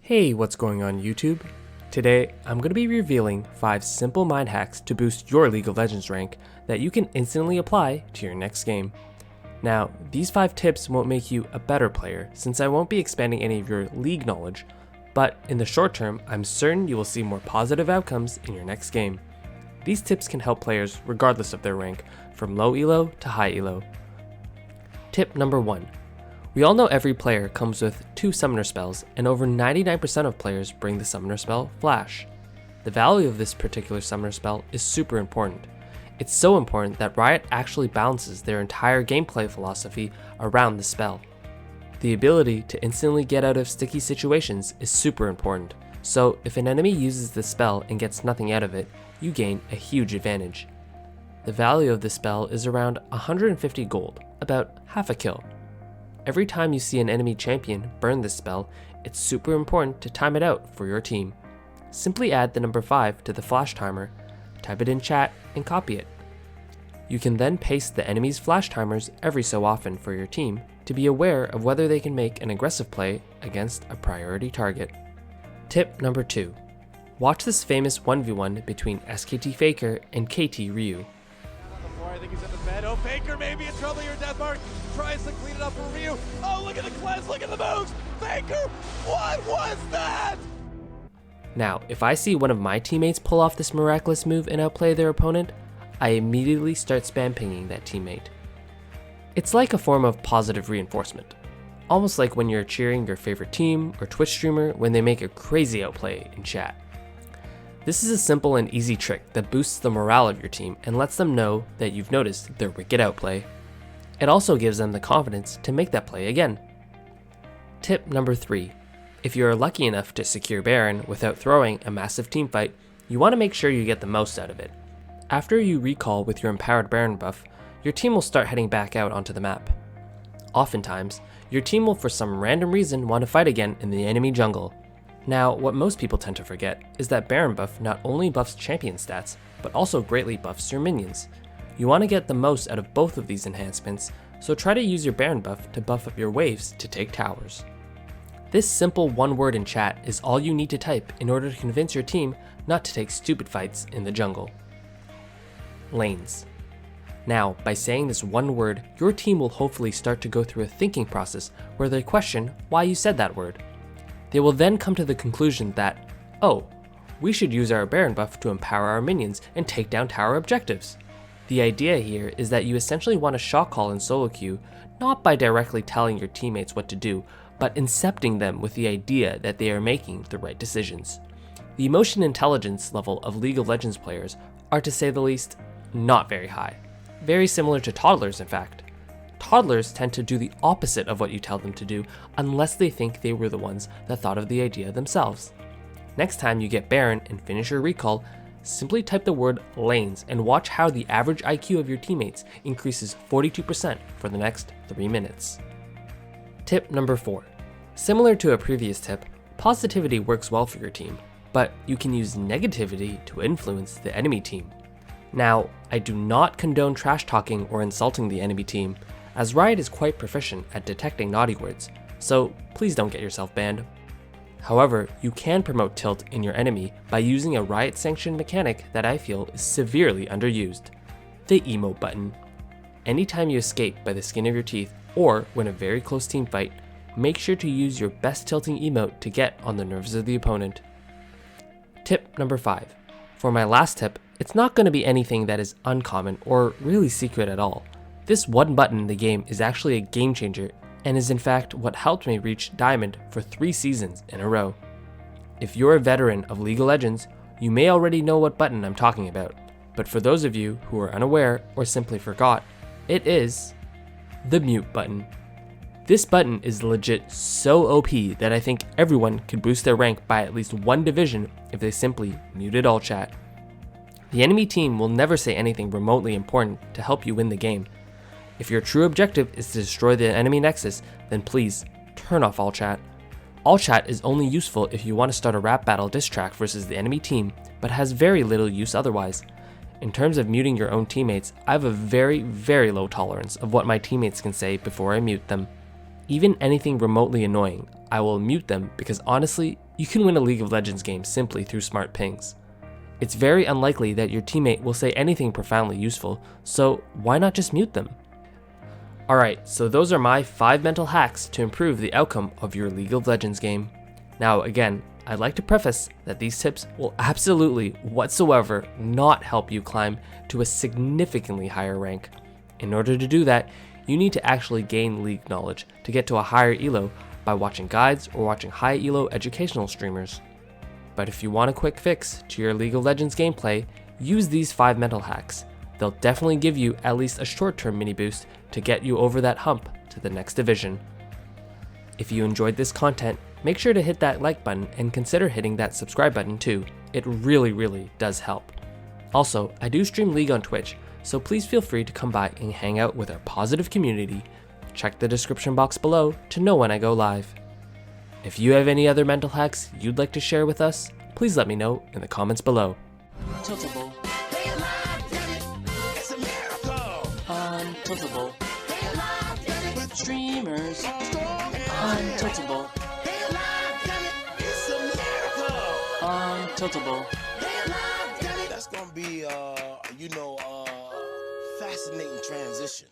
Hey, what's going on YouTube? Today, I'm going to be revealing 5 simple mind hacks to boost your League of Legends rank that you can instantly apply to your next game. Now, these 5 tips won't make you a better player since I won't be expanding any of your League knowledge, but in the short term, I'm certain you will see more positive outcomes in your next game. These tips can help players regardless of their rank, from low elo to high elo. Tip number 1. We all know every player comes with 2 summoner spells, and over 99% of players bring the summoner spell Flash. The value of this particular summoner spell is super important. It's so important that Riot actually balances their entire gameplay philosophy around the spell. The ability to instantly get out of sticky situations is super important, so if an enemy uses this spell and gets nothing out of it, you gain a huge advantage. The value of this spell is around 150 gold, about half a kill. Every time you see an enemy champion burn this spell, it's super important to time it out for your team. Simply add the number 5 to the flash timer, type it in chat, and copy it. You can then paste the enemy's flash timers every so often for your team to be aware of whether they can make an aggressive play against a priority target. Tip number 2. Watch this famous 1v1 between SKT Faker and KT Ryu. I think he's in the bed. Oh, Faker may be in trouble here. Deathmark tries to clean it up for Ryu. Oh, look at the cleanse, look at the moves. Faker, what was that? Now, if I see one of my teammates pull off this miraculous move and outplay their opponent, I immediately start spam pinging that teammate. It's like a form of positive reinforcement. Almost like when you're cheering your favorite team or Twitch streamer when they make a crazy outplay in chat. This is a simple and easy trick that boosts the morale of your team and lets them know that you've noticed their wicked outplay. It also gives them the confidence to make that play again. Tip number 3. If you are lucky enough to secure Baron without throwing a massive teamfight, you want to make sure you get the most out of it. After you recall with your empowered Baron buff, your team will start heading back out onto the map. Oftentimes, your team will for some random reason want to fight again in the enemy jungle. Now, what most people tend to forget is that Baron buff not only buffs champion stats, but also greatly buffs your minions. You want to get the most out of both of these enhancements, so try to use your Baron buff to buff up your waves to take towers. This simple one word in chat is all you need to type in order to convince your team not to take stupid fights in the jungle. Lanes. Now, by saying this one word, your team will hopefully start to go through a thinking process where they question why you said that word. They will then come to the conclusion that, oh, we should use our Baron buff to empower our minions and take down tower objectives. The idea here is that you essentially want to shot call in solo queue, not by directly telling your teammates what to do, but incepting them with the idea that they are making the right decisions. The emotion intelligence level of League of Legends players are, to say the least, not very high. Very similar to toddlers, in fact. Toddlers tend to do the opposite of what you tell them to do unless they think they were the ones that thought of the idea themselves. Next time you get Baron and finish your recall, simply type the word lanes and watch how the average IQ of your teammates increases 42% for the next 3 minutes. Tip number 4. Similar to a previous tip, positivity works well for your team, but you can use negativity to influence the enemy team. Now, I do not condone trash talking or insulting the enemy team, as Riot is quite proficient at detecting naughty words, so please don't get yourself banned. However, you can promote tilt in your enemy by using a Riot-sanctioned mechanic that I feel is severely underused: the emote button. Anytime you escape by the skin of your teeth or win a very close team fight, make sure to use your best tilting emote to get on the nerves of the opponent. Tip number 5. For my last tip, it's not going to be anything that is uncommon or really secret at all. This one button in the game is actually a game changer and is in fact what helped me reach Diamond for 3 seasons in a row. If you're a veteran of League of Legends, you may already know what button I'm talking about, but for those of you who are unaware or simply forgot, it is the mute button. This button is legit so OP that I think everyone could boost their rank by at least 1 division if they simply muted all chat. The enemy team will never say anything remotely important to help you win the game. If your true objective is to destroy the enemy nexus, then please turn off all chat. All chat is only useful if you want to start a rap battle diss track versus the enemy team, but has very little use otherwise. In terms of muting your own teammates, I have a very, very low tolerance of what my teammates can say before I mute them. Even anything remotely annoying, I will mute them because honestly, You can win a League of Legends game simply through smart pings. It's very unlikely that your teammate will say anything profoundly useful, so why not just mute them? Alright, so those are my 5 mental hacks to improve the outcome of your League of Legends game. Now again, I'd like to preface that these tips will absolutely whatsoever not help you climb to a significantly higher rank. In order to do that, you need to actually gain League knowledge to get to a higher elo by watching guides or watching high elo educational streamers. But if you want a quick fix to your League of Legends gameplay, use these 5 mental hacks. They'll definitely give you at least a short-term mini boost to get you over that hump to the next division. If you enjoyed this content, make sure to hit that like button and consider hitting that subscribe button too. It really does help. Also, I do stream League on Twitch, so please feel free to come by and hang out with our positive community. Check the description box below to know when I go live. If you have any other mental hacks you'd like to share with us, please let me know in the comments below. Untiltable. Untiltable. Streamers. Untiltable. Untiltable. That's gonna be, fascinating transition.